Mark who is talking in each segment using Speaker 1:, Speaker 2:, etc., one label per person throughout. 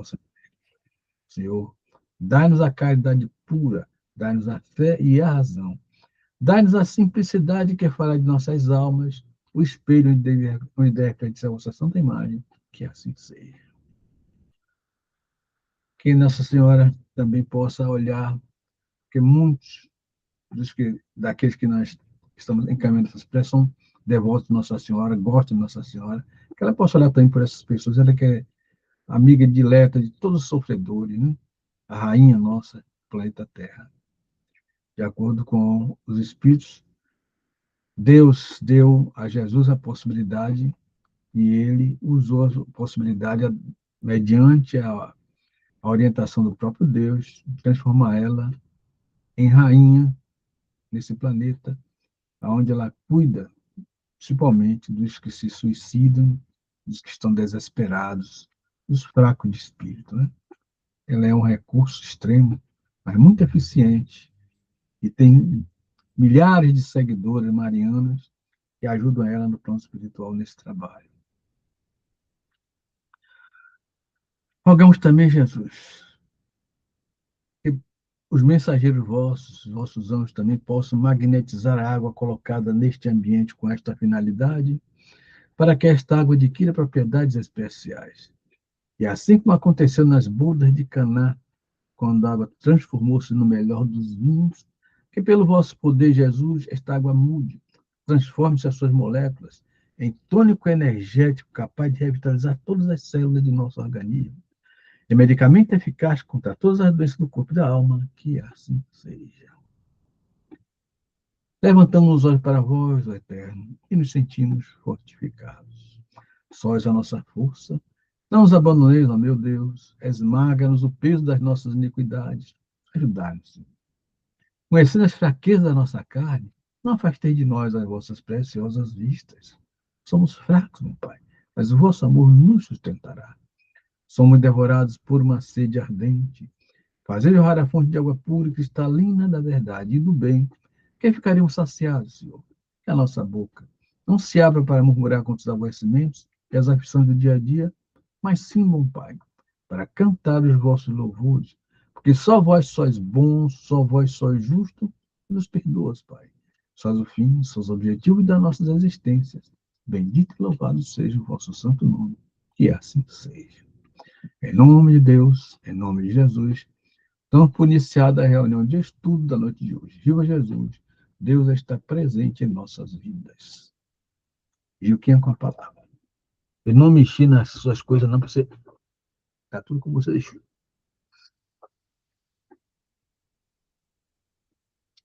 Speaker 1: vossa Senhor. Dai-nos a caridade pura, dai-nos a fé e a razão. Dai-nos a simplicidade que fará de nossas almas o espelho onde reflete a vossa santa imagem, que assim seja. Que Nossa Senhora também possa olhar, que muitos daqueles que nós estamos encaminhando essas pressões são devotos de Nossa Senhora, gostam de Nossa Senhora, que ela possa olhar também por essas pessoas, ela que é amiga dileta de todos os sofredores, né? A rainha nossa, planeta Terra. De acordo com os Espíritos, Deus deu a Jesus a possibilidade e ele usou a possibilidade, mediante a orientação do próprio Deus, de transformar ela em rainha nesse planeta, onde ela cuida, principalmente, dos que se suicidam, dos que estão desesperados, dos fracos de espírito. Né? Ela é um recurso extremo, mas muito eficiente, e tem milhares de seguidores marianas que ajudam ela no plano espiritual nesse trabalho. Rogamos também, Jesus, que os mensageiros vossos, os vossos anjos também possam magnetizar a água colocada neste ambiente com esta finalidade, para que esta água adquira propriedades especiais. E assim como aconteceu nas bodas de Caná, quando a água transformou-se no melhor dos vinhos, que pelo vosso poder, Jesus, esta água mude, transforme-se as suas moléculas em tônico energético capaz de revitalizar todas as células de nosso organismo, e medicamento eficaz contra todas as doenças do corpo e da alma, que assim seja. Levantamos os olhos para vós, ó Eterno, e nos sentimos fortificados. Sois a nossa força. Não nos abandoneis, ó meu Deus. Esmaga-nos o peso das nossas iniquidades. Ajudai-nos. Conhecendo as fraquezas da nossa carne, não afastei de nós as vossas preciosas vistas. Somos fracos, meu Pai, mas o vosso amor nos sustentará. Somos devorados por uma sede ardente. Fazei jorrar a fonte de água pura e cristalina da verdade e do bem, que ficaremos saciados, Senhor. Que a nossa boca não se abra para murmurar contra os aborrecimentos e as aflições do dia a dia, mas sim, bom Pai, para cantar os vossos louvores, porque só vós sois bons, só vós sois justo, e nos perdoas, Pai. Sois o fim, sois o objetivo das nossas existências. Bendito e louvado seja o vosso santo nome, que assim seja. Em nome de Deus, em nome de Jesus, estamos por iniciada a reunião de estudo da noite de hoje. Viva Jesus! Deus está presente em nossas vidas. E o que é com a palavra? Eu não mexi nas suas coisas, não, para você. Está tudo como você deixou.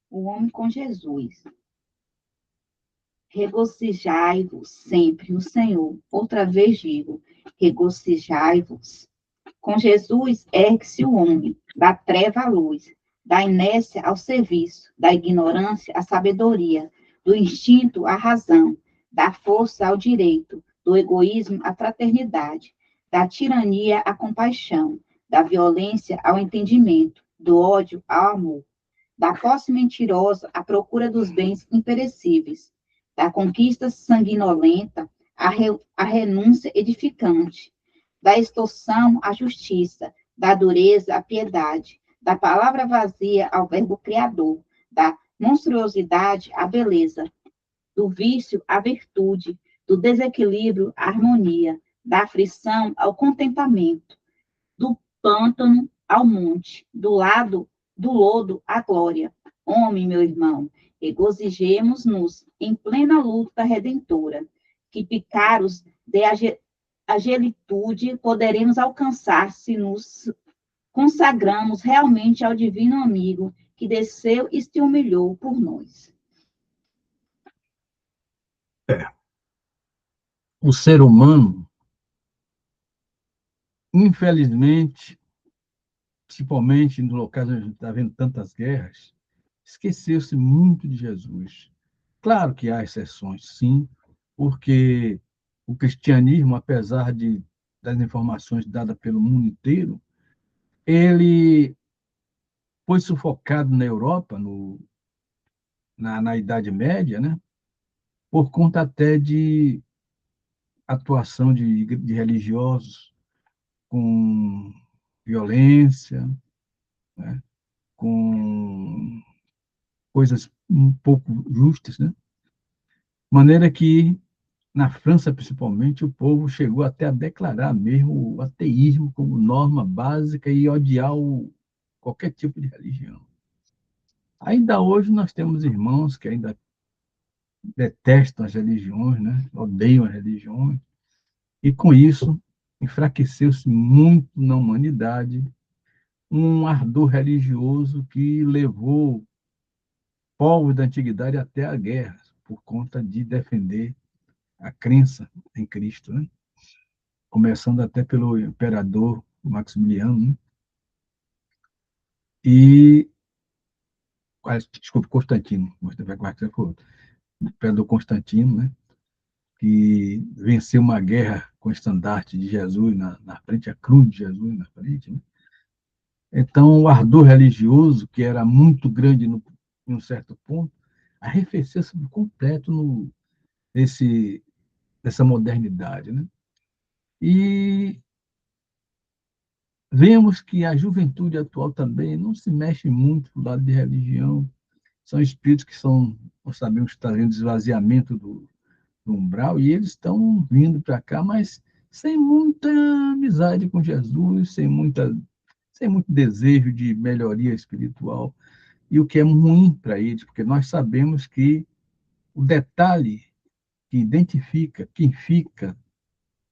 Speaker 2: O homem com Jesus. Regozijai-vos sempre no Senhor. Outra vez digo, regozijai-vos. Com Jesus ergue-se o homem, da treva à luz, da inércia ao serviço, da ignorância à sabedoria, do instinto à razão, da força ao direito, do egoísmo à fraternidade, da tirania à compaixão, da violência ao entendimento, do ódio ao amor, da posse mentirosa à procura dos bens imperecíveis, da conquista sanguinolenta à renúncia edificante, da extorsão à justiça, da dureza à piedade, da palavra vazia ao verbo criador, da monstruosidade à beleza, do vício à virtude, do desequilíbrio à harmonia, da aflição ao contentamento, do pântano ao monte, do lodo à glória. Homem, meu irmão, regozijemos-nos em plena luta redentora, que picaros de agelitude poderemos alcançar se nos consagramos realmente ao divino amigo que desceu e se humilhou por nós.
Speaker 1: O ser humano, infelizmente, principalmente nos locais onde a gente está vendo tantas guerras, esqueceu-se muito de Jesus. Claro que há exceções, sim, porque o cristianismo, apesar das informações dadas pelo mundo inteiro, ele foi sufocado na Europa, na Idade Média, né? Por conta até de atuação de religiosos com violência, né? Com coisas um pouco justas, né? De maneira que, na França, principalmente, o povo chegou até a declarar mesmo o ateísmo como norma básica e odiar qualquer tipo de religião. Ainda hoje nós temos irmãos que ainda detestam as religiões, né? Odeiam as religiões, e com isso enfraqueceu-se muito na humanidade um ardor religioso que levou povos da antiguidade até a guerra, por conta de defender a crença em Cristo, né? Começando até pelo imperador Maximiliano, né? E, desculpe, Constantino, o imperador Constantino, né? Que venceu uma guerra com o estandarte de Jesus na frente, a cruz de Jesus na frente, né? Então, o ardor religioso, que era muito grande em um certo ponto, arrefeceu-se por completo nesse, nessa modernidade, né? E vemos que a juventude atual também não se mexe muito do lado de religião. São espíritos que são, nós sabemos, que está havendo esvaziamento do umbral, e eles estão vindo para cá, mas sem muita amizade com Jesus, sem muito desejo de melhoria espiritual, e o que é ruim para eles, porque nós sabemos que o detalhe que identifica quem fica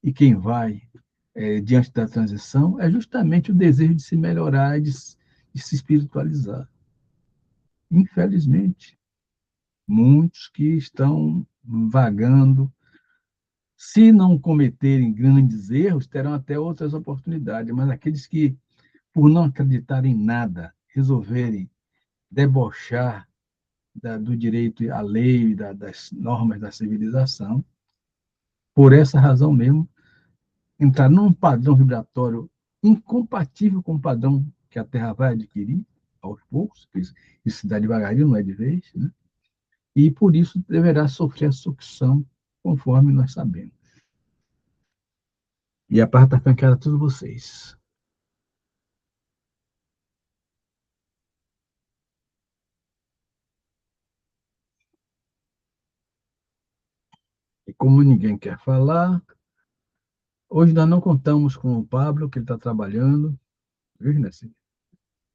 Speaker 1: e quem vai diante da transição é justamente o desejo de se melhorar, de se espiritualizar. Infelizmente, muitos que estão vagando, se não cometerem grandes erros, terão até outras oportunidades, mas aqueles que, por não acreditarem em nada, resolverem debochar do direito à lei, das normas da civilização, por essa razão mesmo, entrar num padrão vibratório incompatível com o padrão que a Terra vai adquirir aos poucos, isso se dá devagarinho, não é de vez, né? E por isso deverá sofrer a sucção, conforme nós sabemos. E a parte está francada a todos vocês. E como ninguém quer falar, hoje nós não contamos com o Pablo, que ele está trabalhando, viu, Nessi?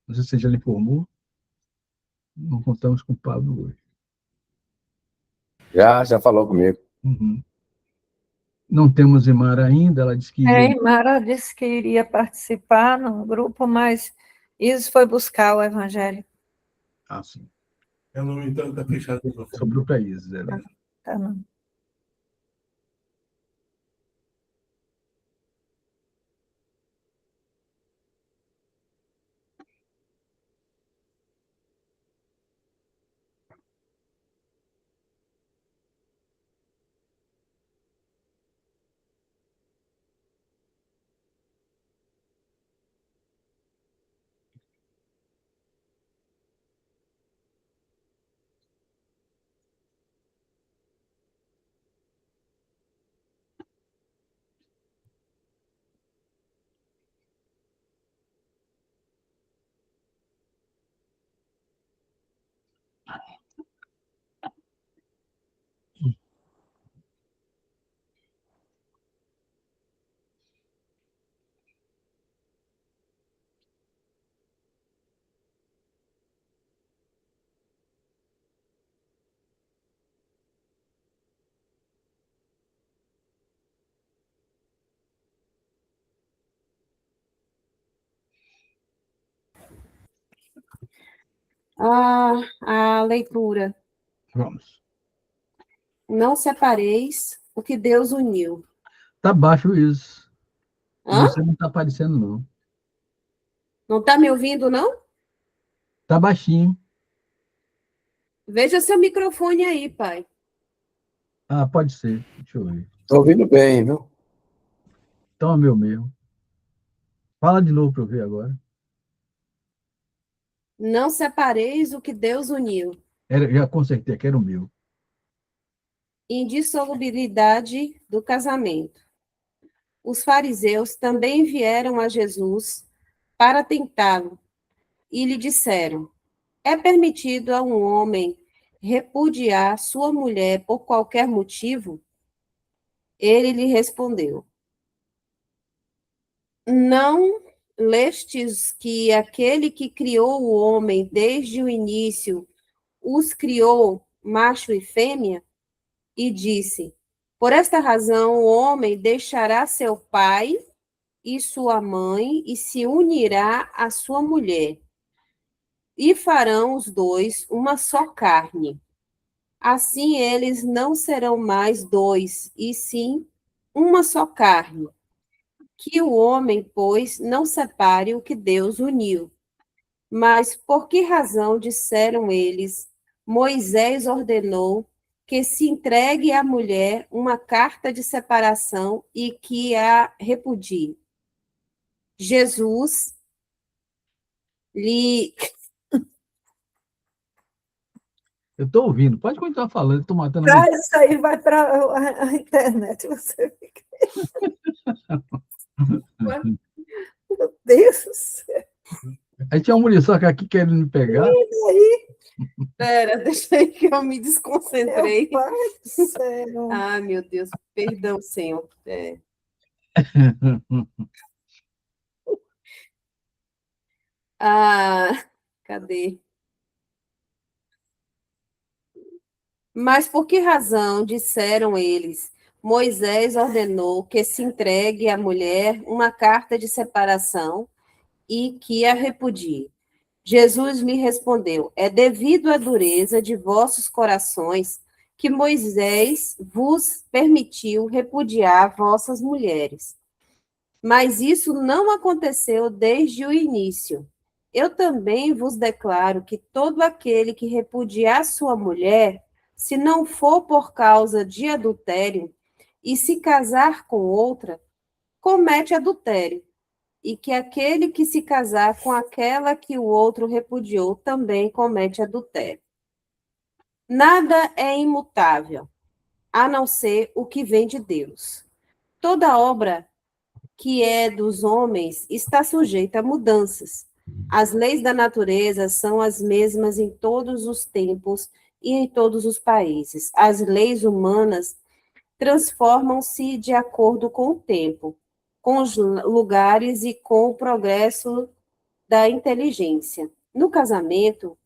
Speaker 1: Não sei se você já lhe informou, não contamos com o Pablo hoje.
Speaker 3: Já falou comigo.
Speaker 1: Uhum. Não temos Imara ainda, ela disse que iria.
Speaker 4: Imara disse que iria participar no grupo, mas Isis foi buscar o evangelho.
Speaker 1: Ah, sim.
Speaker 5: Eu, no entanto, está fechado o microfone.
Speaker 1: Sobrou para Isis. Ela.
Speaker 4: Tá, não.
Speaker 6: A leitura.
Speaker 1: Vamos.
Speaker 6: Não separeis o que Deus uniu.
Speaker 1: Está baixo isso.
Speaker 6: Hã?
Speaker 1: Você não está aparecendo, não.
Speaker 6: Não está me ouvindo, não?
Speaker 1: Está baixinho.
Speaker 6: Veja seu microfone aí, pai.
Speaker 1: Ah, pode ser. Deixa eu ver.
Speaker 3: Estou ouvindo bem, viu?
Speaker 1: Então é meu mesmo. Fala de novo para eu ver agora.
Speaker 6: Não separeis o que Deus uniu.
Speaker 1: Já consertei, que era o meu.
Speaker 6: Indissolubilidade do casamento. Os fariseus também vieram a Jesus para tentá-lo e lhe disseram: é permitido a um homem repudiar sua mulher por qualquer motivo? Ele lhe respondeu: não lestes que aquele que criou o homem desde o início os criou macho e fêmea? E disse: por esta razão o homem deixará seu pai e sua mãe e se unirá à sua mulher, e farão os dois uma só carne. Assim eles não serão mais dois, e sim uma só carne. Que o homem, pois, não separe o que Deus uniu. Mas por que razão, disseram eles, Moisés ordenou que se entregue à mulher uma carta de separação e que a repudie? Jesus lhe...
Speaker 1: Eu estou ouvindo, pode continuar falando, estou matando a minha...
Speaker 4: Isso aí vai para a internet. Você fica... Meu Deus do céu.
Speaker 1: Aí tinha uma muriçoca aqui querendo me pegar.
Speaker 6: Pera, deixa aí que eu me desconcentrei.
Speaker 4: Meu pai do céu.
Speaker 6: Ai, meu Deus, perdão, Senhor. Cadê? Mas por que razão, disseram eles, Moisés ordenou que se entregue à mulher uma carta de separação e que a repudie? Jesus lhe respondeu: é devido à dureza de vossos corações que Moisés vos permitiu repudiar vossas mulheres. Mas isso não aconteceu desde o início. Eu também vos declaro que todo aquele que repudiar sua mulher, se não for por causa de adultério, e se casar com outra, comete adultério. E que aquele que se casar com aquela que o outro repudiou também comete adultério. Nada é imutável, a não ser o que vem de Deus. Toda obra que é dos homens está sujeita a mudanças. As leis da natureza são as mesmas em todos os tempos e em todos os países. As leis humanas transformam-se de acordo com o tempo, com os lugares e com o progresso da inteligência. No casamento,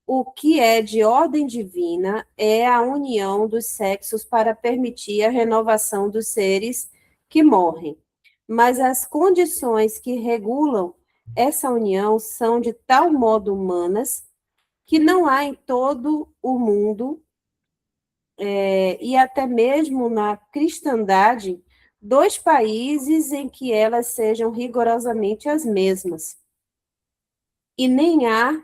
Speaker 6: o que é de ordem divina é a união dos sexos para permitir a renovação dos seres que morrem. Mas as condições que regulam essa união são de tal modo humanas que não há em todo o mundo, e até mesmo na cristandade, dois países em que elas sejam rigorosamente as mesmas. E nem há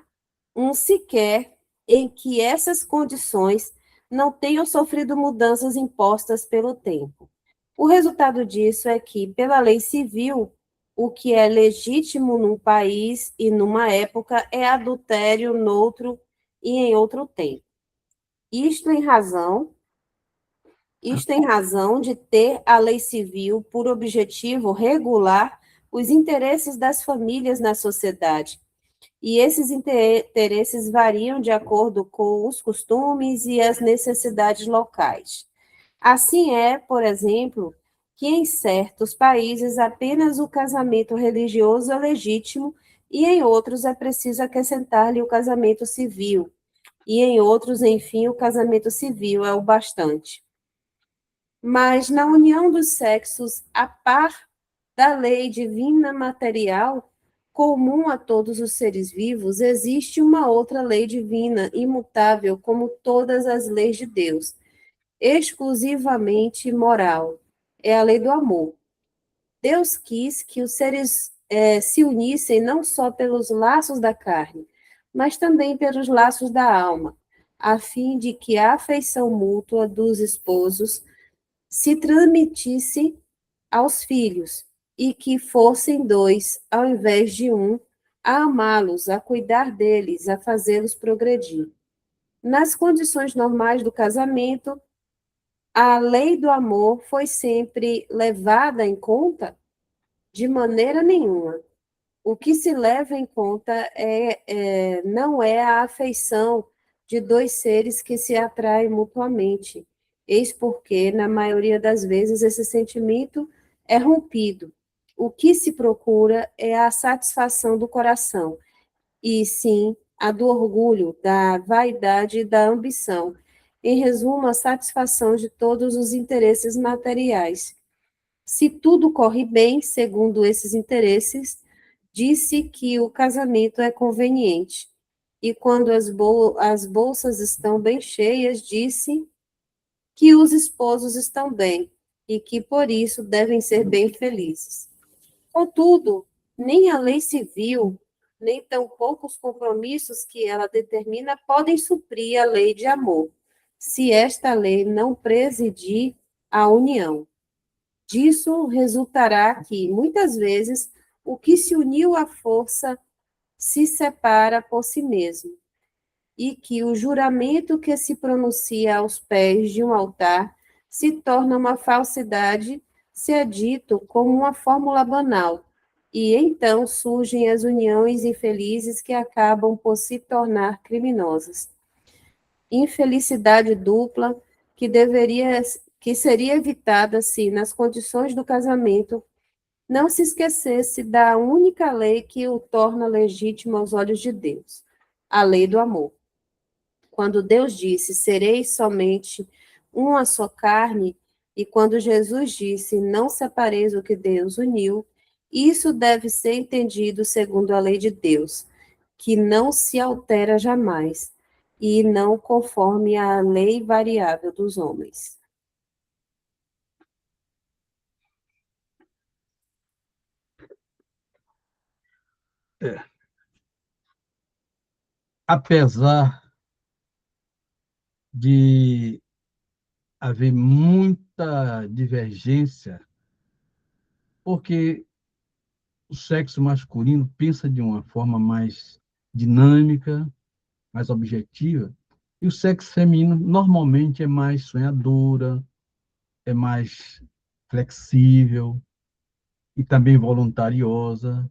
Speaker 6: um sequer em que essas condições não tenham sofrido mudanças impostas pelo tempo. O resultado disso é que, pela lei civil, o que é legítimo num país e numa época é adultério noutro e em outro tempo. Isto em razão de ter a lei civil por objetivo regular os interesses das famílias na sociedade. E esses interesses variam de acordo com os costumes e as necessidades locais. Assim é, por exemplo, que em certos países apenas o casamento religioso é legítimo e em outros é preciso acrescentar-lhe o casamento civil. E em outros, enfim, o casamento civil é o bastante. Mas na união dos sexos, a par da lei divina material, comum a todos os seres vivos, existe uma outra lei divina, imutável, como todas as leis de Deus, exclusivamente moral. É a lei do amor. Deus quis que os seres se unissem não só pelos laços da carne, mas também pelos laços da alma, a fim de que a afeição mútua dos esposos se transmitisse aos filhos, e que fossem dois, ao invés de um, a amá-los, a cuidar deles, a fazê-los progredir. Nas condições normais do casamento, a lei do amor foi sempre levada em conta? De maneira nenhuma. O que se leva em conta não é a afeição de dois seres que se atraem mutuamente. Eis porque, na maioria das vezes, esse sentimento é rompido. O que se procura é a satisfação do coração, e sim a do orgulho, da vaidade e da ambição. Em resumo, a satisfação de todos os interesses materiais. Se tudo corre bem, segundo esses interesses, disse que o casamento é conveniente. E quando as bolsas estão bem cheias, disse que os esposos estão bem e que por isso devem ser bem felizes. Contudo, nem a lei civil, nem tampouco os compromissos que ela determina podem suprir a lei de amor, se esta lei não presidir a união. Disso resultará que, muitas vezes, o que se uniu à força se separa por si mesmo, e que o juramento que se pronuncia aos pés de um altar se torna uma falsidade se é dito como uma fórmula banal, e então surgem as uniões infelizes que acabam por se tornar criminosas. Infelicidade dupla que seria evitada se, nas condições do casamento, não se esquecesse da única lei que o torna legítimo aos olhos de Deus, a lei do amor. Quando Deus disse, sereis somente uma só carne, e quando Jesus disse, não separeis o que Deus uniu, isso deve ser entendido segundo a lei de Deus, que não se altera jamais, e não conforme à lei variável dos homens.
Speaker 1: Apesar de haver muita divergência, porque o sexo masculino pensa de uma forma mais dinâmica, mais objetiva, e o sexo feminino normalmente é mais sonhadora, é mais flexível e também voluntariosa.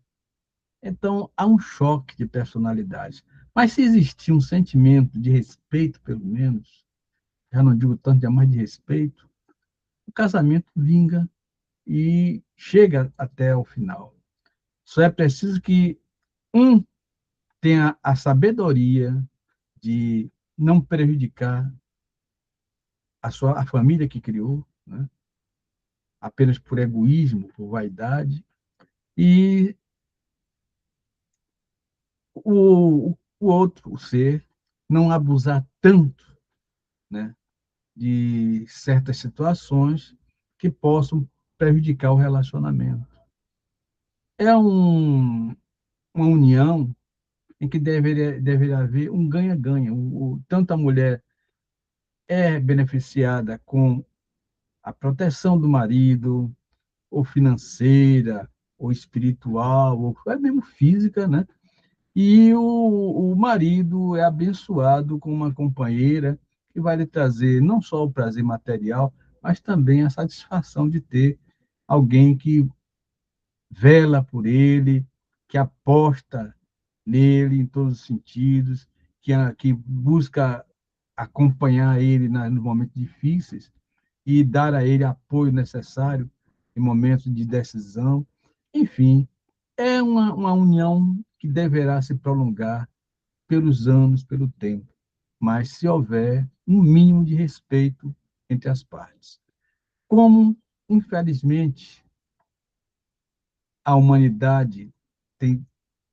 Speaker 1: Então, há um choque de personalidades. Mas se existir um sentimento de respeito, pelo menos, já não digo tanto de amor, de respeito, o casamento vinga e chega até o final. Só é preciso que um tenha a sabedoria de não prejudicar a família que criou, né? Apenas por egoísmo, por vaidade, e o outro, o ser, não abusar tanto, né, de certas situações que possam prejudicar o relacionamento. É uma união em que deveria haver um ganha-ganha. Tanto a mulher é beneficiada com a proteção do marido, ou financeira, ou espiritual, ou é mesmo física, né? E o marido é abençoado com uma companheira que vai lhe trazer não só o prazer material, mas também a satisfação de ter alguém que vela por ele, que aposta nele em todos os sentidos, que busca acompanhar ele nos momentos difíceis e dar a ele apoio necessário em momentos de decisão. Enfim, é uma união que deverá se prolongar pelos anos, pelo tempo, mas se houver um mínimo de respeito entre as partes. Como, infelizmente, a humanidade tem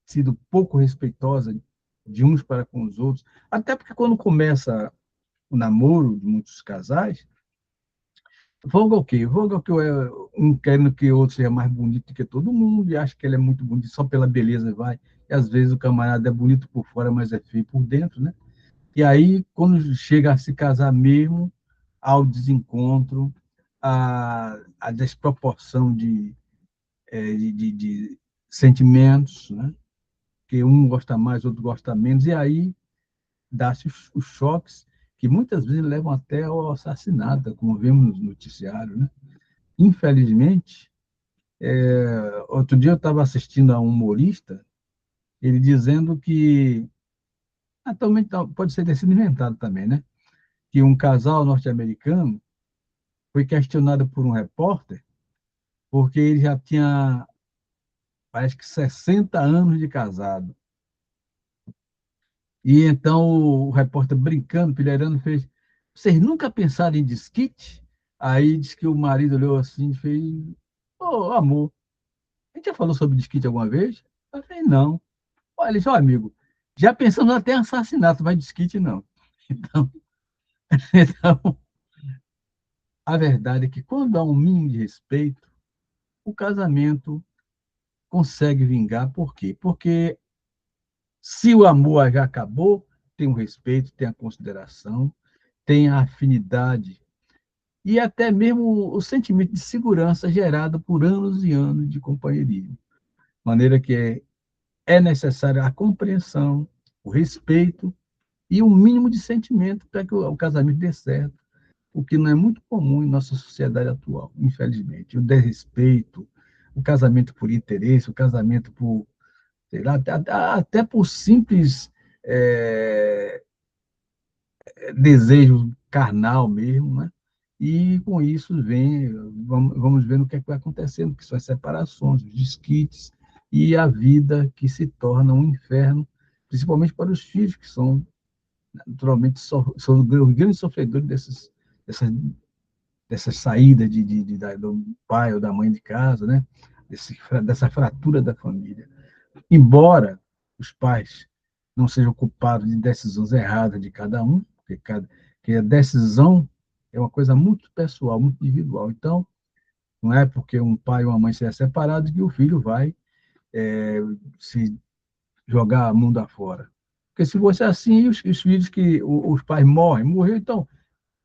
Speaker 1: sido pouco respeitosa de uns para com os outros, até porque quando começa o namoro de muitos casais, voga o quê? Voga que um querendo que o outro seja mais bonito que todo mundo e acha que ele é muito bonito só pela beleza vai. E às vezes o camarada é bonito por fora, mas é feio por dentro, né? E aí, quando chega a se casar mesmo, há o desencontro, a desproporção de sentimentos, né? Que um gosta mais, outro gosta menos, e aí dá-se os choques que muitas vezes levam até ao assassinato, como vemos no noticiário, né? Infelizmente, Outro dia eu estava assistindo a um humorista, ele dizendo que, atualmente pode ser ter sido inventado também, né? Que um casal norte-americano foi questionado por um repórter porque ele já tinha, parece que 60 anos de casado. E então o repórter brincando, pilhando, fez: vocês nunca pensaram em desquite? Aí diz que o marido olhou assim e fez: ô, amor, a gente já falou sobre desquite alguma vez? Eu falei: não. Olha, ele disse: ó, amigo, já pensamos até em assassinato, mas desquite não. Então, então, a verdade é que quando há um mínimo de respeito, o casamento consegue vingar. Por quê? Porque se o amor já acabou, tem o respeito, tem a consideração, tem a afinidade e até mesmo o sentimento de segurança gerado por anos e anos de companheirismo. De maneira que é necessária a compreensão, o respeito e um mínimo de sentimento para que o casamento dê certo, o que não é muito comum em nossa sociedade atual, infelizmente. O desrespeito, o casamento por interesse, o casamento por, sei lá, até por simples é, desejo carnal mesmo, né? E com isso vamos ver o que é que vai acontecendo, que são as separações, os desquites e a vida que se torna um inferno, principalmente para os filhos, que são, naturalmente, são os grandes sofredores dessas, dessas saídas do pai ou da mãe de casa, né? Dessa fratura da família. Embora os pais não sejam culpados de decisões erradas de cada um, porque a decisão é uma coisa muito pessoal, muito individual. Então, não é porque um pai ou uma mãe se separados que o filho vai se jogar mundo afora. Porque se fosse assim, os filhos que os pais morreu, então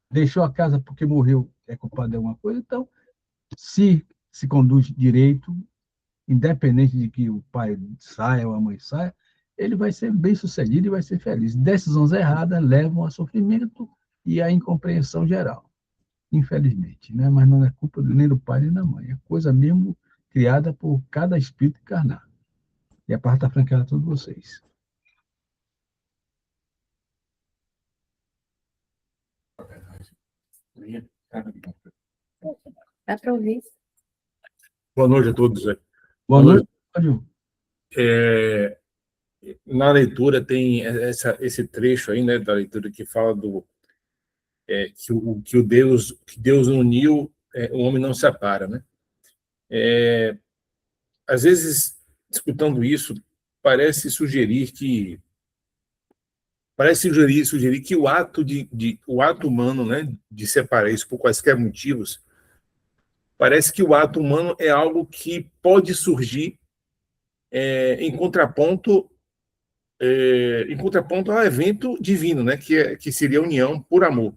Speaker 1: deixou a casa porque morreu, é culpado de alguma coisa, então, se conduz direito, independente de que o pai saia ou a mãe saia, ele vai ser bem sucedido e vai ser feliz. Decisões erradas levam a sofrimento e a incompreensão geral, infelizmente, né? Mas não é culpa nem do pai nem da mãe, é coisa mesmo criada por cada espírito encarnado. E a parte está franqueada a todos vocês.
Speaker 6: Dá para ouvir.
Speaker 5: Boa noite a todos.
Speaker 1: Boa noite, Cláudio.
Speaker 5: Na leitura tem esse trecho aí, né, da leitura que fala que Deus uniu, o homem não separa, né? Às vezes, escutando isso, parece sugerir que o ato humano, né, de separar isso por quaisquer motivos, parece que o ato humano é algo que pode surgir em contraponto ao evento divino, né, que seria a união por amor.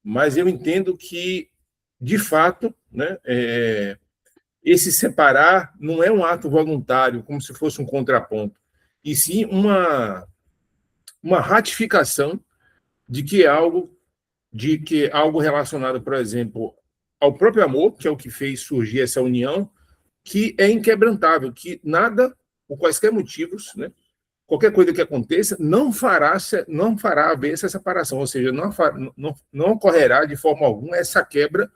Speaker 5: Mas eu entendo que, de fato, né, esse separar não é um ato voluntário, como se fosse um contraponto, e sim uma ratificação de que algo relacionado, por exemplo, ao próprio amor, que é o que fez surgir essa união, que é inquebrantável, que nada, por quaisquer motivos, né, qualquer coisa que aconteça, não fará haver essa separação, ou seja, não ocorrerá de forma alguma essa quebra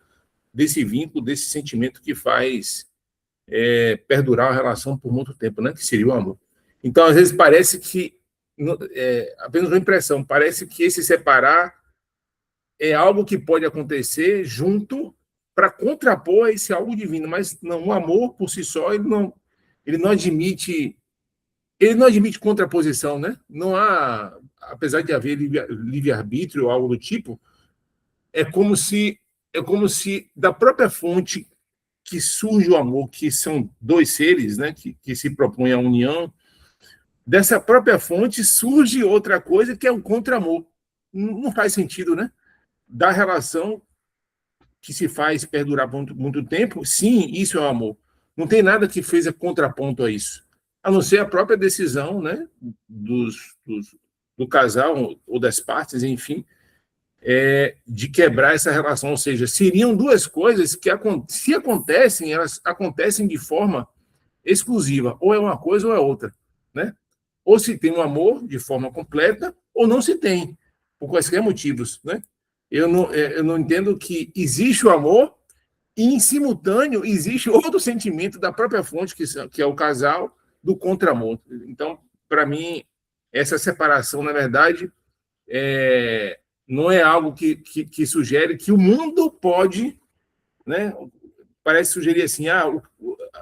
Speaker 5: desse vínculo, desse sentimento que faz perdurar a relação por muito tempo, né, que seria o amor. Então, às vezes, parece que, apenas uma impressão, parece que esse separar é algo que pode acontecer junto para contrapor esse algo divino, mas não, o amor por si só, ele não admite contraposição, né? Não há, apesar de haver livre-arbítrio ou algo do tipo, é como se da própria fonte que surge o amor, que são dois seres, né, que se propõem a união, dessa própria fonte surge outra coisa que é o contra-amor. Não faz sentido, né? Da relação que se faz perdurar por muito tempo, sim, isso é o amor. Não tem nada que fez a contraponto a isso, a não ser a própria decisão, né, do casal ou das partes, enfim, de quebrar essa relação, ou seja, seriam duas coisas que, se acontecem, elas acontecem de forma exclusiva, ou é uma coisa ou é outra, né? Ou se tem um amor de forma completa, ou não se tem, por quaisquer motivos, né? Eu não entendo que existe o amor e, em simultâneo, existe outro sentimento da própria fonte, que é o casal, do contra-amor. Então, para mim, essa separação, na verdade, não é algo que sugere que o mundo pode, né? Parece sugerir assim,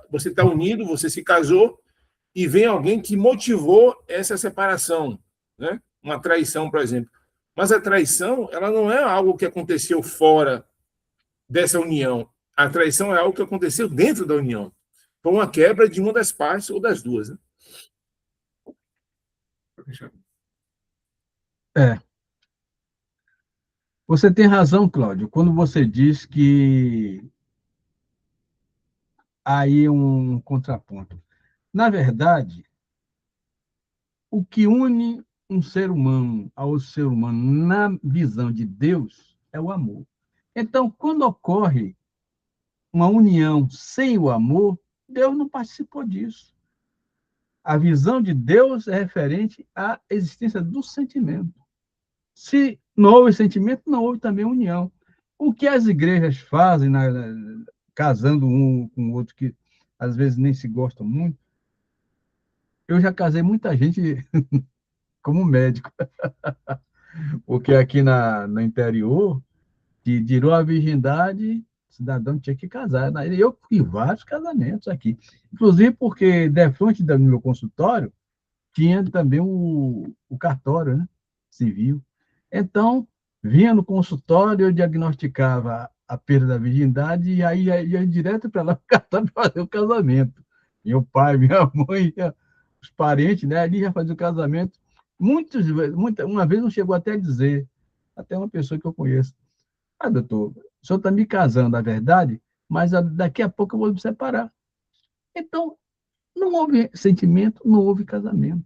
Speaker 5: você está unido, você se casou, e vem alguém que motivou essa separação, né? Uma traição, por exemplo. Mas a traição, ela não é algo que aconteceu fora dessa união. A traição é algo que aconteceu dentro da união. Foi uma quebra de uma das partes ou das duas, né?
Speaker 1: Você tem razão, Cláudio, quando você diz que há aí um contraponto. Na verdade, o que une um ser humano ao ser humano na visão de Deus é o amor. Então, quando ocorre uma união sem o amor, Deus não participou disso. A visão de Deus é referente à existência do sentimento. Se não houve sentimento, não houve também união. O que as igrejas fazem, casando um com o outro, que às vezes nem se gostam muito, eu já casei muita gente como médico, porque aqui no interior, que tirou a virgindade, o cidadão tinha que casar. Eu fui vários casamentos aqui, inclusive porque, de frente do meu consultório, tinha também o cartório, né, civil. Então, vinha no consultório, eu diagnosticava a perda da virgindade e aí ia direto para lá para o cartório fazer o casamento. Meu pai, minha mãe, os parentes, né, ali já faziam o casamento. Uma vez não chegou até a dizer, até uma pessoa que eu conheço, doutor, o senhor está me casando, é verdade, mas daqui a pouco eu vou me separar. Então, não houve sentimento, não houve casamento.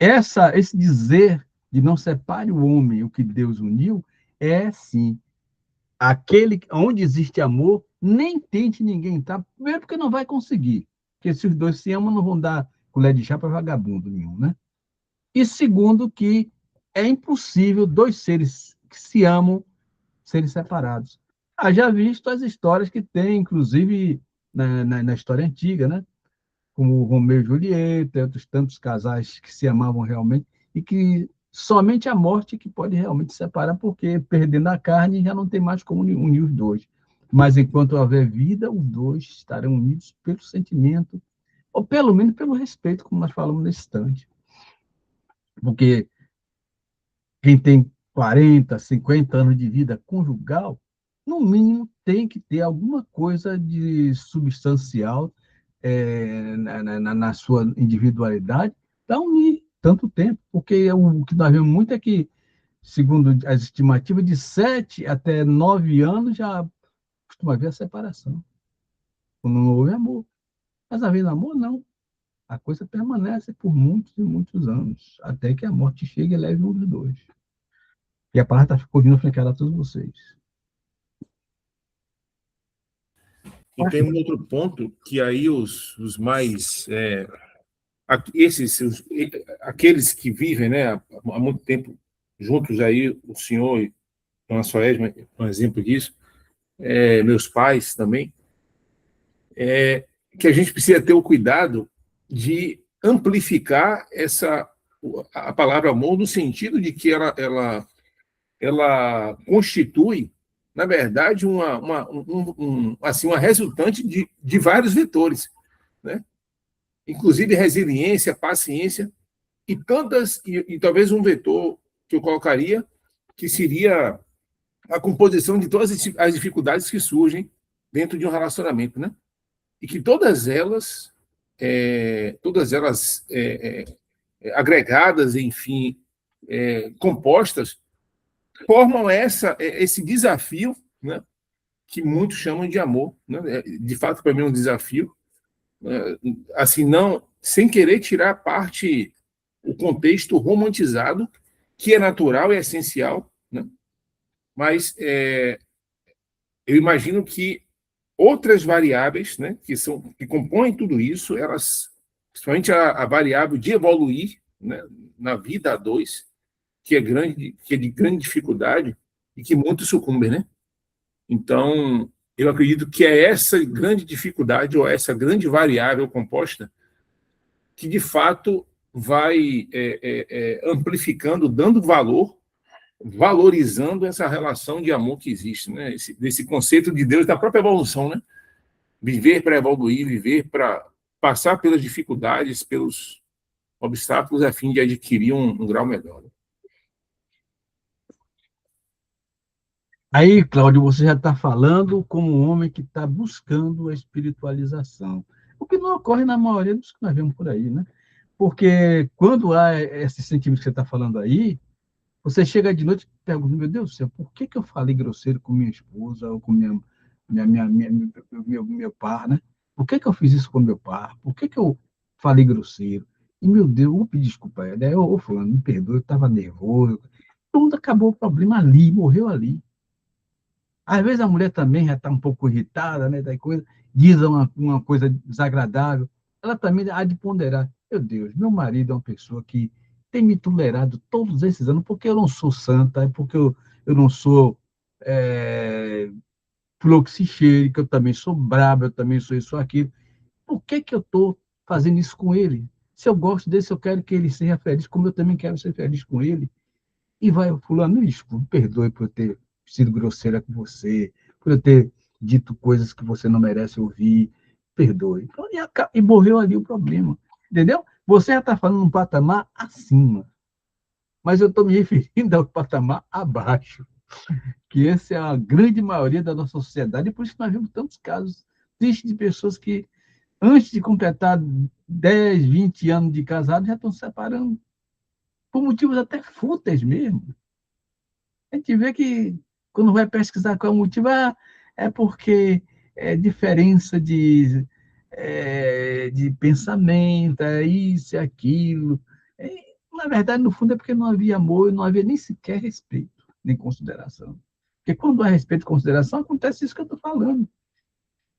Speaker 1: Esse dizer de não separe o homem, o que Deus uniu, é sim. Aquele onde existe amor, nem tente ninguém entrar, primeiro porque não vai conseguir. Porque se os dois se amam, não vão dar colher de chá para vagabundo nenhum, né? E segundo, que é impossível dois seres que se amam serem separados. Já visto as histórias que tem, inclusive na história antiga, né? Como Romeu e Julieta, outros tantos casais que se amavam realmente, e que somente a morte que pode realmente separar, porque perdendo a carne já não tem mais como unir os dois. Mas enquanto houver vida, os dois estarão unidos pelo sentimento, ou pelo menos pelo respeito, como nós falamos nesse instante. Porque quem tem 40, 50 anos de vida conjugal, no mínimo tem que ter alguma coisa de substancial na sua individualidade para unir tanto tempo, porque o que nós vemos muito é que, segundo as estimativas, de 7 até 9 anos já costuma haver a separação, quando não houve amor. Mas havendo amor, não. A coisa permanece por muitos e muitos anos, até que a morte chegue e leve um dos dois. E a palavra está correndo frente a todos vocês.
Speaker 5: E tem um outro ponto que aí os mais aqueles que vivem, né, há muito tempo juntos, aí o senhor e a Soesma é um exemplo disso, meus pais também, que a gente precisa ter o cuidado de amplificar a palavra amor no sentido de que ela constitui, na verdade, uma resultante de vários vetores, né? Inclusive resiliência, paciência e talvez um vetor que eu colocaria, que seria a composição de todas as dificuldades que surgem dentro de um relacionamento, né? E que todas elas agregadas, enfim, compostas, formam esse desafio, né, que muitos chamam de amor, né? De fato, para mim é um desafio, assim, não, sem querer tirar o contexto romantizado, que é natural e essencial, né, Mas eu imagino que outras variáveis, né, que compõem tudo isso, elas, principalmente a variável de evoluir, né, na vida a dois, que é de grande dificuldade e que muitos sucumbem, né? Então, eu acredito que é essa grande dificuldade ou essa grande variável composta que, de fato, vai amplificando, dando valor, valorizando essa relação de amor que existe, né? Desse conceito de Deus, da própria evolução, né? Viver para evoluir, viver para passar pelas dificuldades, pelos obstáculos, a fim de adquirir um grau melhor.
Speaker 1: Aí, Cláudio, você já está falando como um homem que está buscando a espiritualização, o que não ocorre na maioria dos que nós vemos por aí, né? Porque quando há esse sentimento que você está falando aí, você chega de noite e pergunta, meu Deus do céu, por que eu falei grosseiro com minha esposa ou com meu par, né? Por que eu fiz isso com meu par? Por que eu falei grosseiro? E, meu Deus, eu vou pedir desculpa. Daí, ô, fulano, me perdoe, eu estava nervoso. Tudo acabou o problema ali, morreu ali. Às vezes a mulher também já está um pouco irritada, né, da coisa, diz uma coisa desagradável, ela também há de ponderar. Meu Deus, meu marido é uma pessoa que tem me tolerado todos esses anos, porque eu não sou santa, porque eu não sou fluxicheira, eu também sou braba, eu também sou isso, aquilo. Por que eu estou fazendo isso com ele? Se eu gosto dele, se eu quero que ele seja feliz, como eu também quero ser feliz com ele. E vai, fulano, me perdoe por eu ter sido grosseira com você, por eu ter dito coisas que você não merece ouvir, perdoe. Então, e morreu ali o problema, entendeu? Você já está falando um patamar acima, mas eu estou me referindo ao patamar abaixo, que essa é a grande maioria da nossa sociedade, e por isso que nós vemos tantos casos tristes de pessoas que, antes de completar 10, 20 anos de casado, já estão se separando, por motivos até fúteis mesmo. A gente vê que, quando vai pesquisar qual é o motivo, é porque é diferença de pensamento, é isso, é aquilo. Na verdade, no fundo, é porque não havia amor, não havia nem sequer respeito, nem consideração. Porque quando há respeito e consideração, acontece isso que eu estou falando.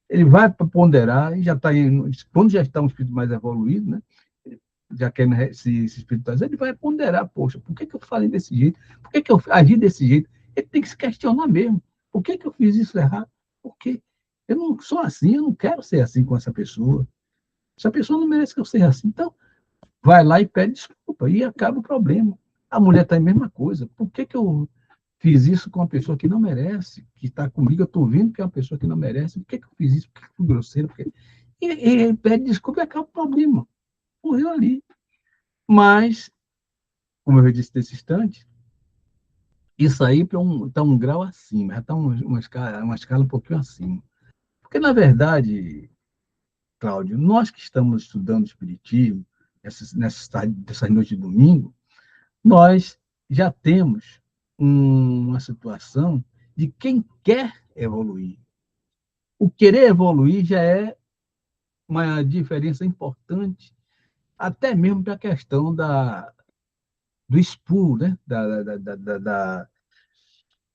Speaker 1: Ele vai para ponderar, e já está quando já está um espírito mais evoluído, né? Já quer se espiritualizar, ele vai ponderar, poxa, por que eu falei desse jeito? Por que eu agi desse jeito? Ele tem que se questionar mesmo. Por que eu fiz isso errado? Porque eu não sou assim, eu não quero ser assim com essa pessoa. Essa pessoa não merece que eu seja assim. Então, vai lá e pede desculpa, e acaba o problema. A mulher está a mesma coisa. Por que eu fiz isso com uma pessoa que não merece, que está comigo, eu estou vendo que é uma pessoa que não merece, por que eu fiz isso? Por que eu fui grosseiro? E pede desculpa e acaba o problema. Morreu ali. Mas, como eu disse nesse instante, isso aí está um grau acima, já está uma escala um pouquinho acima. Porque, na verdade, Cláudio, nós que estamos estudando Espiritismo, nessas noites de domingo, nós já temos uma situação de quem quer evoluir. O querer evoluir já é uma diferença importante, até mesmo para a questão do expurgo, né?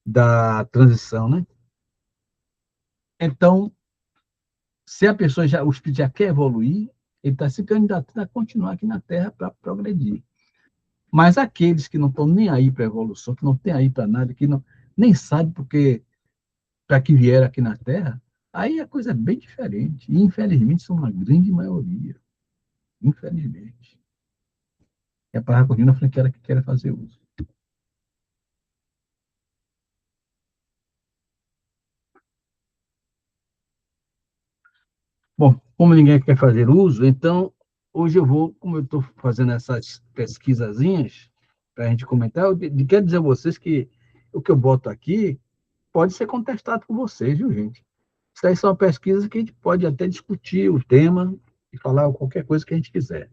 Speaker 1: Da transição, né? Então, se a pessoa o espírito já quer evoluir, ele está se candidatando a continuar aqui na Terra para progredir. Mas aqueles que não estão nem aí para a evolução, que não estão aí para nada, que não, nem sabem para que vieram aqui na Terra, aí a coisa é bem diferente. E, infelizmente, são uma grande maioria. Infelizmente. E a palavra continua falando que ela que quer fazer uso. Bom, como ninguém quer fazer uso, então, hoje como eu estou fazendo essas pesquisazinhas, para a gente comentar, eu quero dizer a vocês que o que eu boto aqui pode ser contestado por vocês, viu, gente? Isso aí são pesquisas que a gente pode até discutir o tema e falar qualquer coisa que a gente quiser.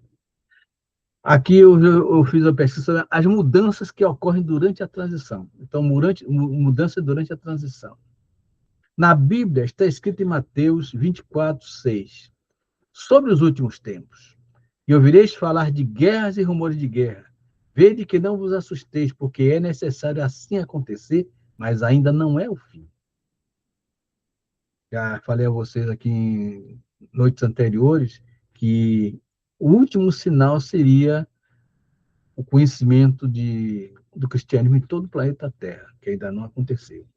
Speaker 1: Aqui eu fiz a pesquisa sobre as mudanças que ocorrem durante a transição. Então, mudança durante a transição. Na Bíblia, está escrito em Mateus 24, 6. Sobre os últimos tempos. E ouvireis falar de guerras e rumores de guerra. Vede que não vos assusteis, porque é necessário assim acontecer, mas ainda não é o fim. Já falei a vocês aqui em noites anteriores que o último sinal seria o conhecimento do cristianismo em todo o planeta Terra, que ainda não aconteceu.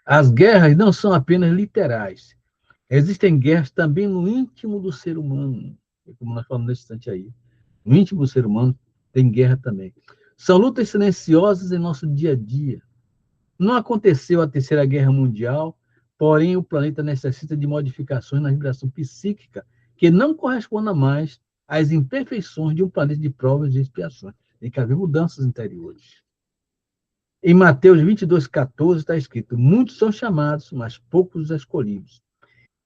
Speaker 1: As guerras não são apenas literais. Existem guerras também no íntimo do ser humano, como nós falamos nesse instante aí. No íntimo do ser humano tem guerra também. São lutas silenciosas em nosso dia a dia. Não aconteceu a Terceira Guerra Mundial, porém o planeta necessita de modificações na vibração psíquica que não correspondam mais às imperfeições de um planeta de provas e expiações. Tem que haver mudanças interiores. Em Mateus 22:14 está escrito: muitos são chamados, mas poucos os escolhidos.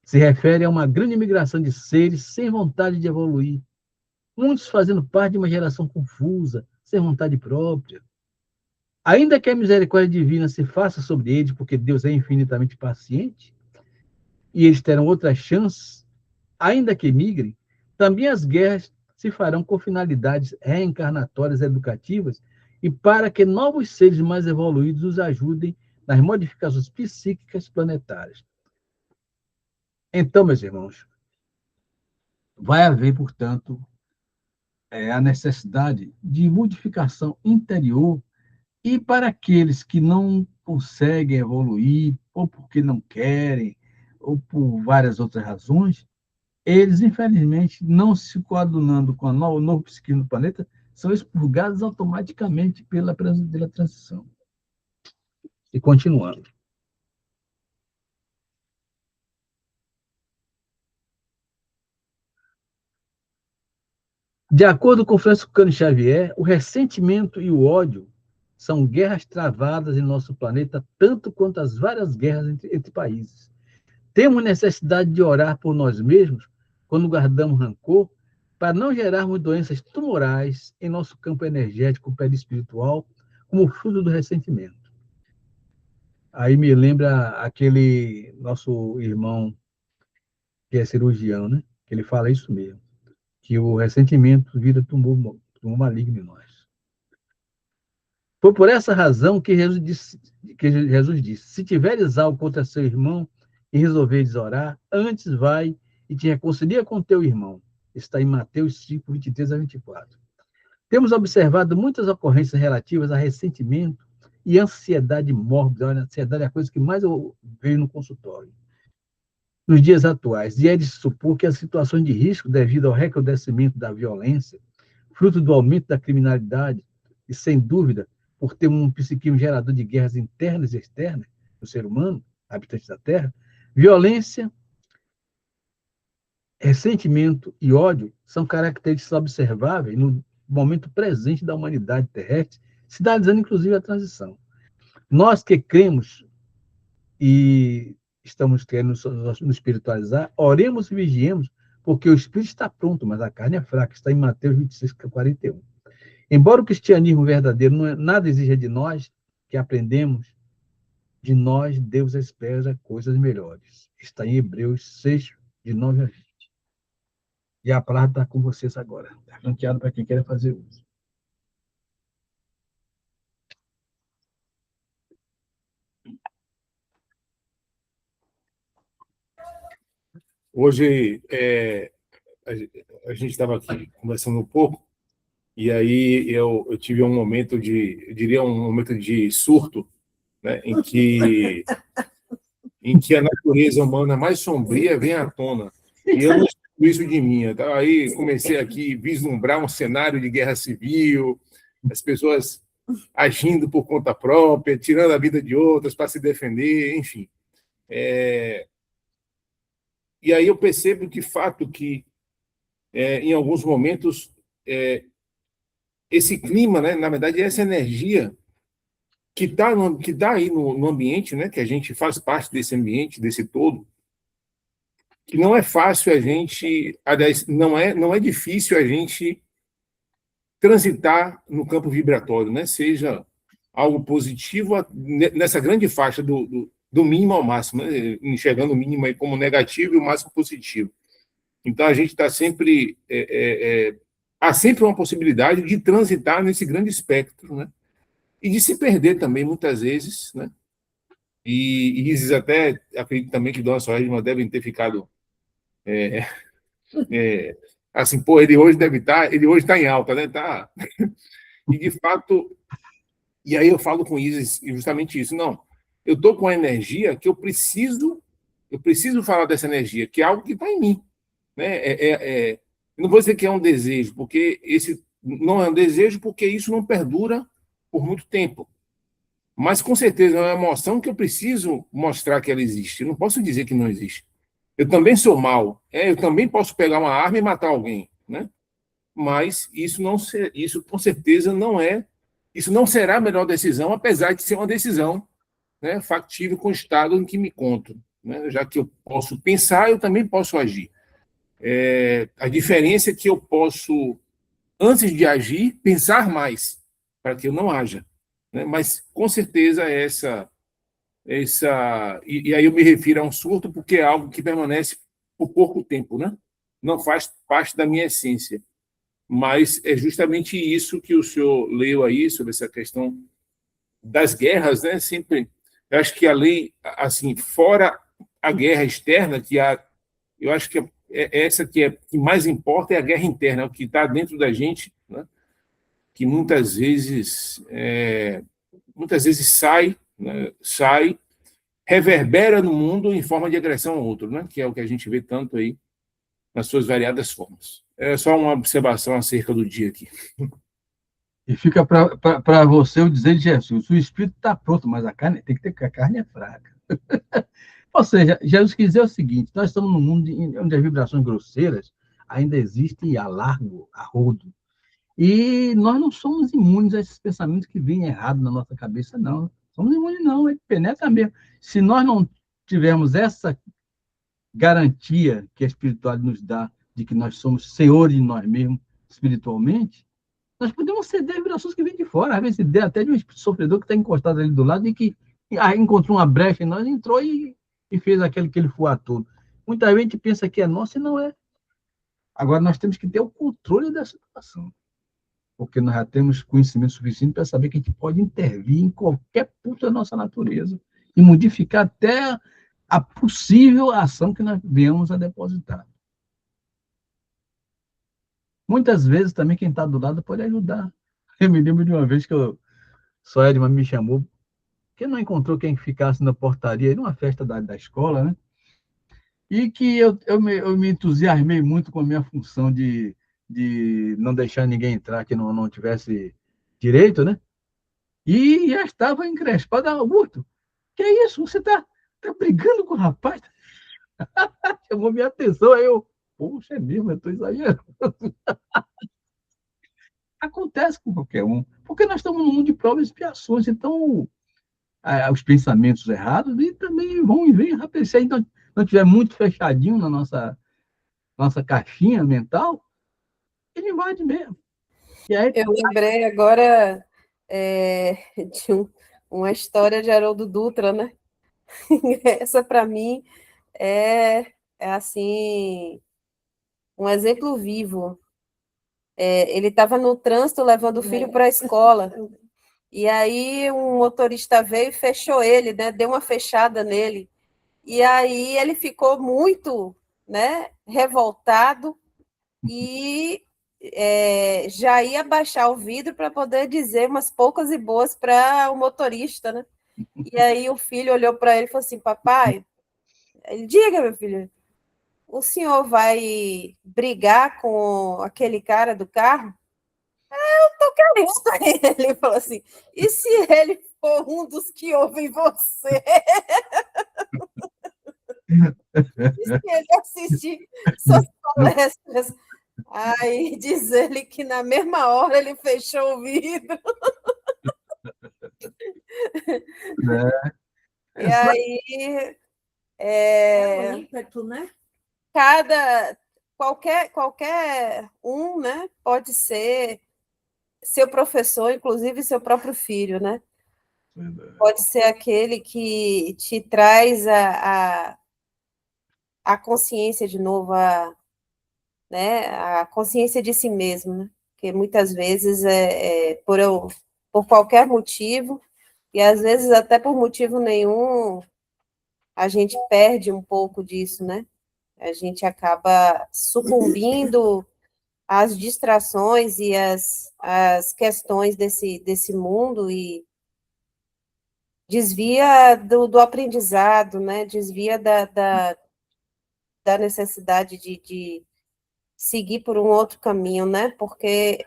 Speaker 1: Se refere a uma grande migração de seres sem vontade de evoluir, muitos fazendo parte de uma geração confusa, sem vontade própria. Ainda que a misericórdia divina se faça sobre eles, porque Deus é infinitamente paciente, e eles terão outras chances, ainda que migrem, também as guerras se farão com finalidades reencarnatórias educativas e para que novos seres mais evoluídos os ajudem nas modificações psíquicas planetárias. Então, meus irmãos, vai haver, portanto, a necessidade de modificação interior, e para aqueles que não conseguem evoluir, ou porque não querem, ou por várias outras razões, eles, infelizmente, não se coadunando com o novo psiquismo do planeta, são expurgados automaticamente pela transição. E continuando. De acordo com Franciscano Xavier, o ressentimento e o ódio são guerras travadas em nosso planeta, tanto quanto as várias guerras entre países. Temos necessidade de orar por nós mesmos quando guardamos rancor, para não gerarmos doenças tumorais em nosso campo energético perispiritual, como fruto do ressentimento. Aí me lembra aquele nosso irmão que é cirurgião, né? Que ele fala isso mesmo, que o ressentimento vira tumor maligno em nós. Foi por essa razão que Jesus disse: se tiveres algo contra seu irmão e resolveres orar, antes vai e te reconcilia com teu irmão. Está em Mateus 5, 23 a 24. Temos observado muitas ocorrências relativas a ressentimento e ansiedade mórbida. A ansiedade é a coisa que mais eu vejo no consultório nos dias atuais, e é de se supor que as situações de risco devido ao recrudescimento da violência, fruto do aumento da criminalidade, e sem dúvida, por ter um psiquismo gerador de guerras internas e externas do ser humano, habitante da Terra, violência, ressentimento e ódio são características observáveis no momento presente da humanidade terrestre, sinalizando inclusive a transição. Nós que cremos e estamos querendo nos espiritualizar, oremos e vigiemos, porque o espírito está pronto, mas a carne é fraca. Está em Mateus 26, 41. Embora o cristianismo verdadeiro nada exija de nós, que aprendemos, de nós Deus espera coisas melhores. Está em Hebreus 6, de 9 a 20. E a palavra está com vocês agora. Está franqueado para quem quer fazer uso.
Speaker 5: Hoje, a gente estava aqui conversando um pouco, e aí eu tive um momento eu diria um momento de surto, né, em que a natureza humana mais sombria vem à tona. E eu não estou isso de mim. Então, aí comecei aqui a vislumbrar um cenário de guerra civil, as pessoas agindo por conta própria, tirando a vida de outras para se defender, enfim. E aí eu percebo de fato que, em alguns momentos, esse clima, né, na verdade, essa energia que está aí no ambiente, né, que a gente faz parte desse ambiente, desse todo, que não é fácil a gente, aliás, não é difícil a gente transitar no campo vibratório, né, seja algo positivo nessa grande faixa do mínimo ao máximo, né, enxergando o mínimo aí como negativo e o máximo positivo. Então, a gente está sempre... há sempre uma possibilidade de transitar nesse grande espectro, né? e de se perder também, muitas vezes, né? E Isis até, acredito também que Dona Sorégima devem ter ficado assim, pô, ele hoje está em alta, né? Tá. E de fato, e aí eu falo com Isis justamente isso, não, eu estou com a energia que eu preciso falar dessa energia, que é algo que está em mim, né? Não vou dizer que é um desejo, porque esse não é um desejo, porque isso não perdura por muito tempo. Mas, com certeza, é uma emoção que eu preciso mostrar que ela existe. Eu não posso dizer que não existe. Eu também sou mal. Eu também posso pegar uma arma e matar alguém, né? Mas isso com certeza não é. Isso não será a melhor decisão, apesar de ser uma decisão, né, factível com o estado em que me encontro, né? Já que eu posso pensar, eu também posso agir. A diferença é que eu posso, antes de agir, pensar mais, para que eu não haja, né? Mas, com certeza, e aí eu me refiro a um surto porque é algo que permanece por pouco tempo, né? Não faz parte da minha essência. Mas é justamente isso que o senhor leu aí, sobre essa questão das guerras, né? Sempre, eu acho que além, assim, fora a guerra externa, eu acho que essa que mais importa é a guerra interna, o que está dentro da gente, né? Que muitas vezes sai, né? Reverbera no mundo em forma de agressão ao outro, né? Que é o que a gente vê tanto aí nas suas variadas formas. É só uma observação acerca do dia aqui.
Speaker 1: E fica para você o dizer de Jesus: o espírito está pronto, mas a carne tem que ter, que a carne é fraca. Ou seja, Jesus quis dizer o seguinte: nós estamos num mundo onde as vibrações grosseiras ainda existem a largo, a rodo. E nós não somos imunes a esses pensamentos que vêm errados na nossa cabeça, não. Somos imunes, não, ele penetra mesmo. Se nós não tivermos essa garantia que a espiritualidade nos dá de que nós somos senhores de nós mesmos espiritualmente, nós podemos ceder vibrações que vêm de fora, às vezes ideia até de um espírito sofredor que está encostado ali do lado e que encontrou uma brecha em nós, entrou e fez aquele que ele foi todo. Muita gente pensa que é nosso e não é. Agora, nós temos que ter o controle da situação, porque nós já temos conhecimento suficiente para saber que a gente pode intervir em qualquer ponto da nossa natureza e modificar até a possível ação que nós viemos a depositar. Muitas vezes também quem está do lado pode ajudar. Eu me lembro de uma vez que só Edma me chamou, que não encontrou quem ficasse na portaria, numa festa da escola, né? E que eu me entusiasmei muito com a minha função de não deixar ninguém entrar que não tivesse direito, né? E já estava encrespado. Augusto, que é isso? Você está brigando com o rapaz? Chamou minha atenção, aí eu, poxa, é mesmo, eu estou exagerando. Acontece com qualquer um, porque nós estamos num mundo de provas e expiações, então os pensamentos errados e também vão e vêm rápido. Se a gente não tiver muito fechadinho na nossa caixinha mental, ele invade mesmo. E aí,
Speaker 6: Eu lembrei agora de uma história de Haroldo Dutra, né? Essa, para mim, é assim, um exemplo vivo. Ele estava no trânsito levando o filho para a escola. E aí um motorista veio e fechou ele, né? Deu uma fechada nele. E aí ele ficou muito, né, revoltado e já ia baixar o vidro para poder dizer umas poucas e boas para o motorista, né? E aí o filho olhou para ele e falou assim: papai, diga, meu filho, o senhor vai brigar com aquele cara do carro? Tô querendo. Ele falou assim: e se ele for um dos que ouvem você? E se ele assistir suas palestras? Aí diz ele que na mesma hora ele fechou o vidro.
Speaker 1: né?
Speaker 6: E aí
Speaker 4: O ímpeto, né?
Speaker 6: qualquer um, né, pode ser seu professor, inclusive seu próprio filho, né? Pode ser aquele que te traz a consciência de novo, né, a consciência de si mesmo, né? Porque muitas vezes, por eu por qualquer motivo, e às vezes até por motivo nenhum, a gente perde um pouco disso, né? A gente acaba sucumbindo às distrações e às questões desse mundo e desvia do aprendizado, né? Desvia da necessidade de seguir por um outro caminho, né? Porque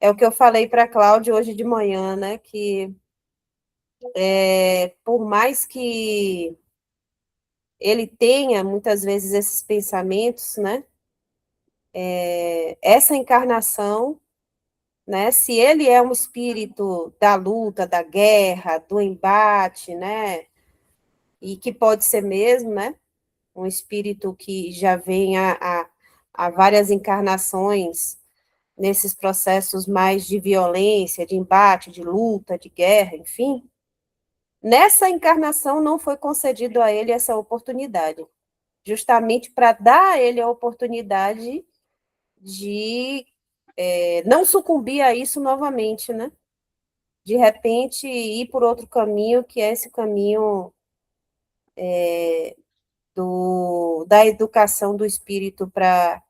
Speaker 6: é o que eu falei para a Cláudia hoje de manhã, né? Que por mais que ele tenha muitas vezes esses pensamentos, né? Essa encarnação, né? Se ele é um espírito da luta, da guerra, do embate, né? E que pode ser mesmo, né? Um espírito que já vem há várias encarnações nesses processos mais de violência, de embate, de luta, de guerra, enfim. Nessa encarnação não foi concedido a ele essa oportunidade, justamente para dar a ele a oportunidade de não sucumbir a isso novamente, né? De repente ir por outro caminho, que é esse caminho da educação do espírito para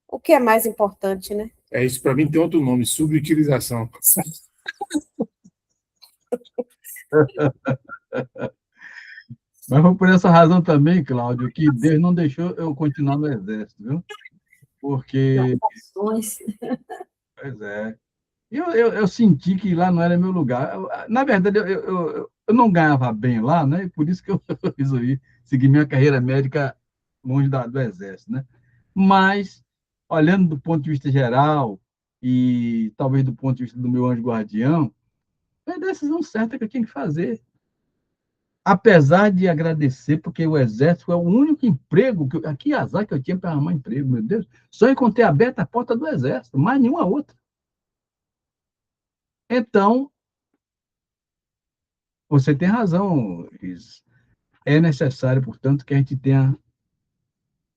Speaker 6: o que é mais importante, né?
Speaker 5: Isso para mim tem outro nome, subutilização.
Speaker 1: Mas foi por essa razão também, Cláudio, que Deus não deixou eu continuar no exército, viu? Porque, pois é, eu senti que lá não era meu lugar. Na verdade, eu não ganhava bem lá, né? E por isso que eu resolvi seguir minha carreira médica longe do exército, né? Mas, olhando do ponto de vista geral e talvez do ponto de vista do meu anjo guardião, é a decisão certa que eu tinha que fazer. Apesar de agradecer, porque o exército é o único emprego, que azar que eu tinha para arrumar emprego, meu Deus. Só encontrei aberta a porta do exército, mais nenhuma outra. Então, você tem razão, Isis. É necessário, portanto, que a gente tenha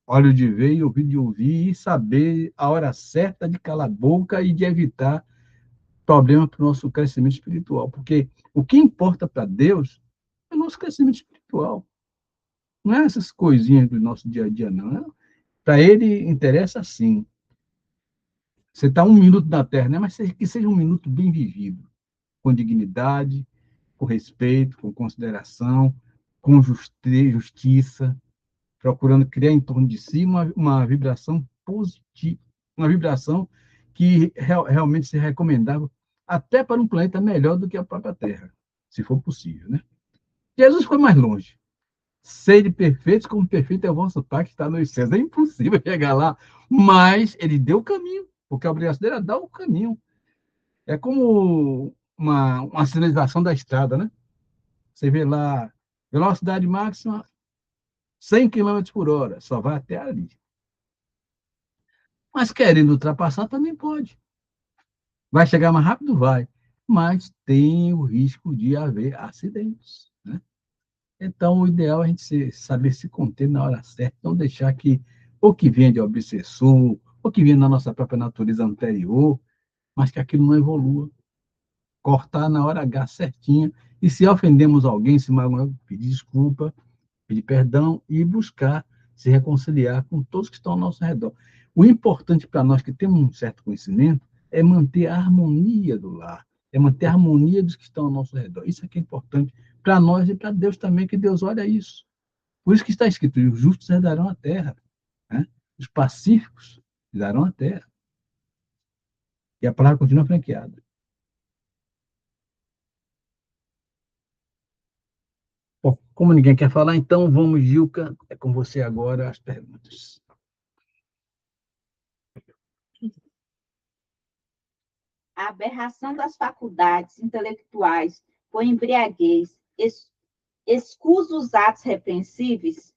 Speaker 1: olho de ver e ouvido de ouvir e saber a hora certa de calar a boca e de evitar problemas para o nosso crescimento espiritual. Porque o que importa para Deus é o nosso crescimento espiritual. Não é essas coisinhas do nosso dia a dia, não. Para ele, interessa sim. Você está um minuto na Terra, né? Mas que seja um minuto bem vivido, com dignidade, com respeito, com consideração, com justiça, procurando criar em torno de si uma vibração positiva, uma vibração que realmente seja recomendável até para um planeta melhor do que a própria Terra, se for possível, né? Jesus foi mais longe. Sede perfeitos como perfeito é o vosso Pai que está nos céus. É impossível chegar lá, mas ele deu o caminho, porque a obrigação dele é dar o caminho. É como uma sinalização da estrada, né? Você vê lá, velocidade máxima, 100 km por hora, só vai até ali. Mas querendo ultrapassar também pode. Vai chegar mais rápido? Vai. Mas tem o risco de haver acidentes, né? Então, o ideal é a gente saber se conter na hora certa, não deixar que o que vem de obsessor, o que vem da nossa própria natureza anterior, mas que aquilo não evolua. Cortar na hora H certinha, e se ofendemos alguém, se magoamos, pedir desculpa, pedir perdão e buscar se reconciliar com todos que estão ao nosso redor. O importante para nós que temos um certo conhecimento é manter a harmonia do lar, é manter a harmonia dos que estão ao nosso redor. Isso é que é importante para nós e para Deus também, que Deus olha isso. Por isso que está escrito, os justos herdarão a terra, né? Os pacíficos herdarão a terra. E a palavra continua franqueada. Bom, como ninguém quer falar, então vamos, Gilca, é com você agora as perguntas.
Speaker 2: A aberração das faculdades intelectuais por embriaguez excusa os atos repreensíveis?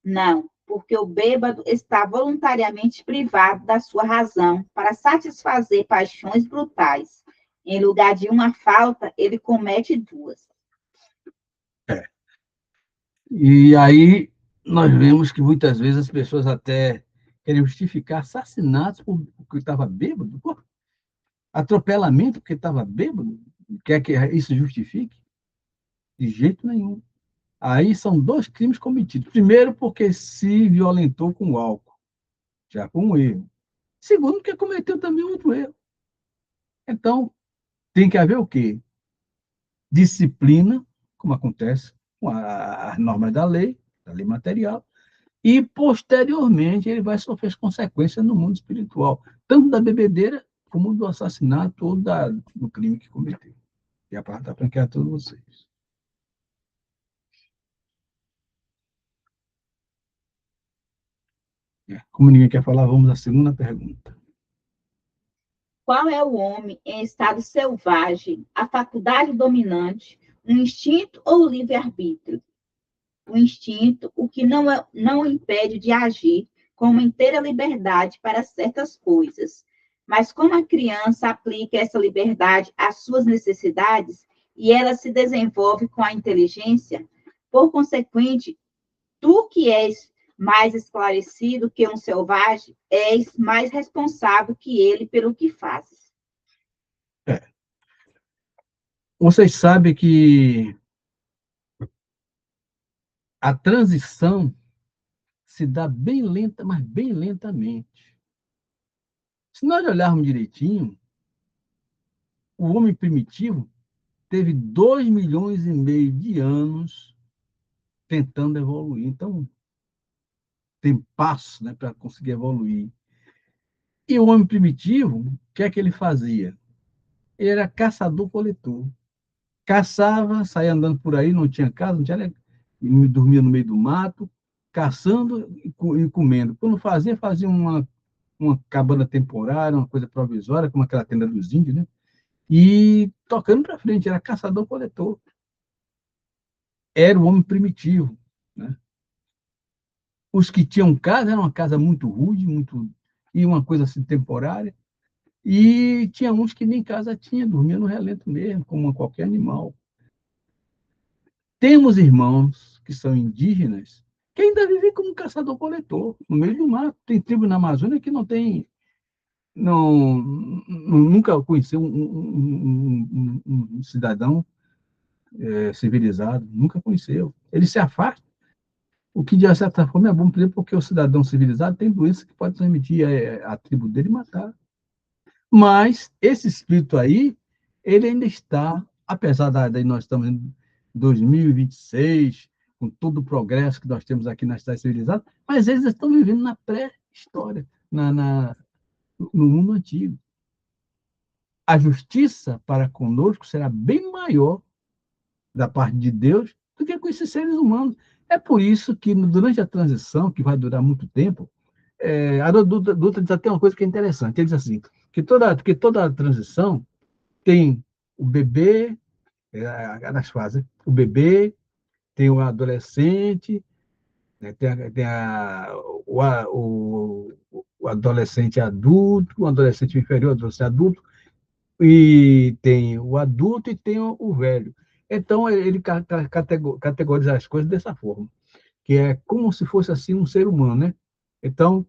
Speaker 2: Não, porque o bêbado está voluntariamente privado da sua razão para satisfazer paixões brutais. Em lugar de uma falta, ele comete duas.
Speaker 1: E aí nós vemos que muitas vezes as pessoas até querem justificar assassinatos porque estava bêbado. Pô, Atropelamento porque estava bêbado? Quer que isso justifique? De jeito nenhum. Aí são 2 crimes cometidos. Primeiro, porque se violentou com o álcool, já com um erro. Segundo, porque cometeu também outro erro. Então, tem que haver o quê? Disciplina, como acontece com as normas da lei material, e, posteriormente, ele vai sofrer as consequências no mundo espiritual, tanto da bebedeira como do assassinato ou do crime que cometeu. E a palavra está franqueada a todos vocês. Como ninguém quer falar, vamos à segunda pergunta.
Speaker 2: Qual é o homem em estado selvagem, a faculdade dominante, um instinto ou o livre-arbítrio? O instinto, o que não o impede de agir com uma inteira liberdade para certas coisas. Mas como a criança aplica essa liberdade às suas necessidades e ela se desenvolve com a inteligência, por consequente, tu que és mais esclarecido que um selvagem, és mais responsável que ele pelo que fazes.
Speaker 1: Vocês sabem que a transição se dá bem lenta, mas bem lentamente. Se nós olharmos direitinho, o homem primitivo teve 2,5 milhões de anos tentando evoluir. Então, tem passo, né, para conseguir evoluir. E o homem primitivo, o que é que ele fazia? Ele era caçador-coletor. Caçava, saía andando por aí, não tinha casa, não tinha, dormia no meio do mato, caçando e comendo. Quando fazia uma cabana temporária, uma coisa provisória, como aquela tenda dos índios, né? E tocando para frente, era caçador-coletor. Era o homem primitivo, né? Os que tinham casa, era uma casa muito rude, e uma coisa assim temporária, e tinha uns que nem casa tinha, dormia no relento mesmo, como qualquer animal. Temos irmãos que são indígenas, que ainda vivem como caçador-coletor, no meio do mato. Tem tribo na Amazônia que nunca conheceu um cidadão civilizado, nunca conheceu. Ele se afasta, o que, de certa forma, é bom, porque o cidadão civilizado tem doença que pode transmitir a tribo dele e matar. Mas esse espírito aí, ele ainda está, apesar de nós estamos em 2026, com todo o progresso que nós temos aqui na cidade civilizada, mas eles estão vivendo na pré-história, no mundo antigo. A justiça para conosco será bem maior da parte de Deus do que com esses seres humanos. É por isso que, durante a transição, que vai durar muito tempo, a Dutra diz até uma coisa que é interessante. Ele diz assim, que toda transição tem o bebê, nas fases, o bebê, tem o adolescente, né, tem o adolescente adulto, o adolescente inferior, o adolescente adulto, e tem o adulto e tem o velho. Então, ele categoriza as coisas dessa forma, que é como se fosse assim um ser humano, né? Então,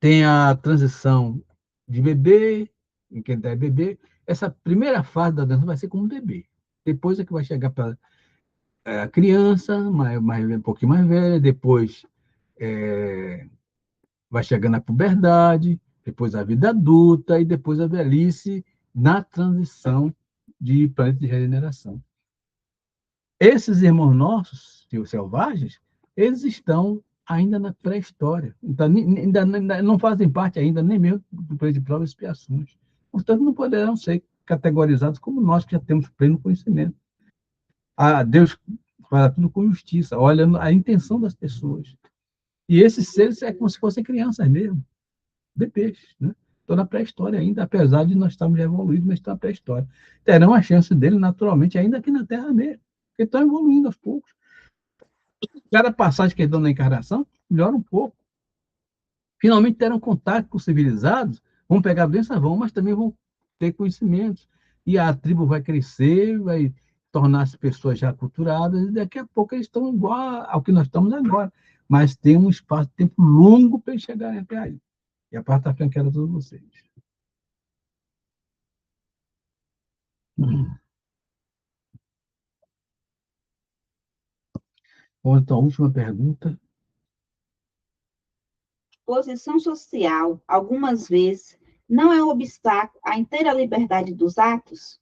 Speaker 1: tem a transição de bebê, em quem é bebê. Essa primeira fase da dança vai ser como bebê. Depois é que vai chegar para a criança, um pouquinho mais velha, depois vai chegando a puberdade, depois a vida adulta e depois a velhice na transição de planeta de regeneração. Esses irmãos nossos, os selvagens, eles estão ainda na pré-história. Então, ainda não fazem parte ainda nem mesmo do plano de provas e expiações. Portanto, não poderão ser categorizados como nós, que já temos pleno conhecimento. Deus faz tudo com justiça, olha a intenção das pessoas. E esses seres é como se fossem crianças mesmo, bebês, né? Estão na pré-história ainda, apesar de nós estarmos evoluídos, mas estão na pré-história. Terão a chance dele, naturalmente, ainda aqui na Terra mesmo, porque estão evoluindo aos poucos. Cada passagem que eles dão na encarnação, melhora um pouco. Finalmente terão contato com os civilizados, vão pegar a doença, mas também vão ter conhecimentos. E a tribo vai crescer, vai tornar-se pessoas já culturadas, e daqui a pouco eles estão igual ao que nós estamos agora. Mas tem um espaço de tempo longo para eles chegarem até aí. E a parte da franqueira de todos vocês. Vamos então à última pergunta.
Speaker 2: Posição social, algumas vezes, não é um obstáculo à inteira liberdade dos atos?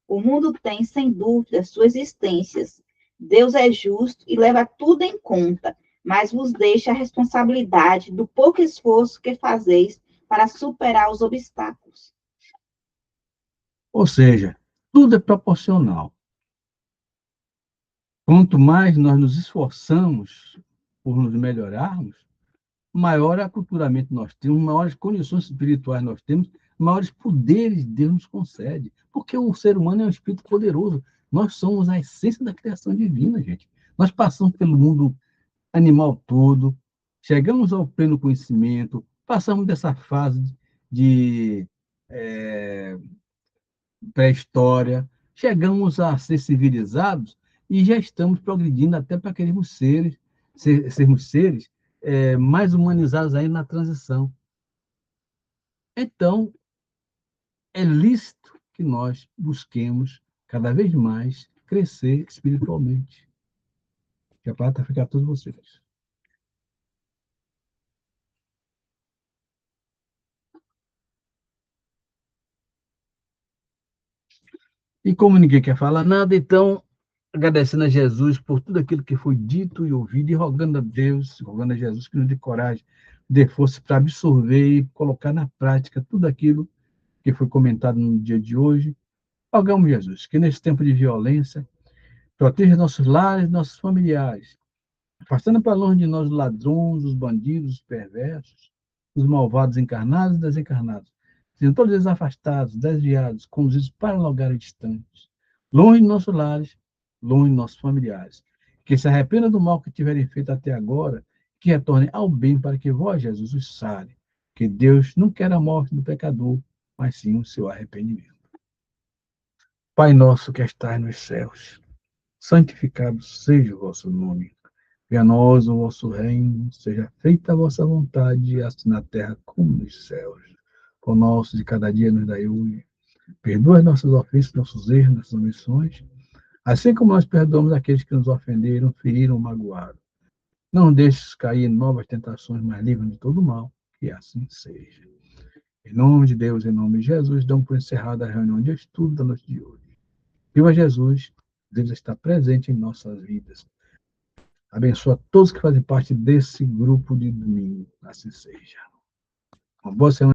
Speaker 2: O mundo tem, sem dúvida, suas existências. Deus é justo e leva tudo em conta, mas vos deixa a responsabilidade do pouco esforço que fazeis para superar os obstáculos.
Speaker 1: Ou seja, tudo é proporcional. Quanto mais nós nos esforçamos por nos melhorarmos, maior aculturamento nós temos, maiores condições espirituais nós temos, maiores poderes Deus nos concede. Porque o ser humano é um espírito poderoso. Nós somos a essência da criação divina, gente. Nós passamos pelo mundo animal todo, chegamos ao pleno conhecimento, passamos dessa fase de pré-história, chegamos a ser civilizados e já estamos progredindo até para queremos sermos seres mais humanizados aí na transição. Então, é lícito que nós busquemos cada vez mais crescer espiritualmente. Que a palavra fica a todos vocês. E como ninguém quer falar nada, então, agradecendo a Jesus por tudo aquilo que foi dito e ouvido, e rogando a Deus, rogando a Jesus que nos dê coragem, dê força para absorver e colocar na prática tudo aquilo que foi comentado no dia de hoje. Rogamos, Jesus, que nesse tempo de violência, proteja nossos lares, nossos familiares, afastando para longe de nós os ladrões, os bandidos, os perversos, os malvados encarnados e desencarnados, sendo todos eles afastados, desviados, conduzidos para lugares distantes, longe de nossos lares, longe de nossos familiares. Que se arrependam do mal que tiverem feito até agora, que retornem ao bem para que vós, Jesus, os sare. Que Deus não quer a morte do pecador, mas sim o seu arrependimento. Pai nosso que estás nos céus, santificado seja o vosso nome. Venha a nós o vosso reino, seja feita a vossa vontade, assim na terra como nos céus. O nosso de cada dia nos dai hoje. Perdoa as nossas ofensas, nossos erros, nossas omissões, assim como nós perdoamos aqueles que nos ofenderam, feriram, magoaram. Não deixes cair em novas tentações, mas livra-nos de todo mal, que assim seja. Em nome de Deus, em nome de Jesus, damos por encerrada a reunião de estudo da noite de hoje. Viva Jesus, Deus está presente em nossas vidas. Abençoa todos que fazem parte desse grupo de domingo. Assim seja. Uma boa semana.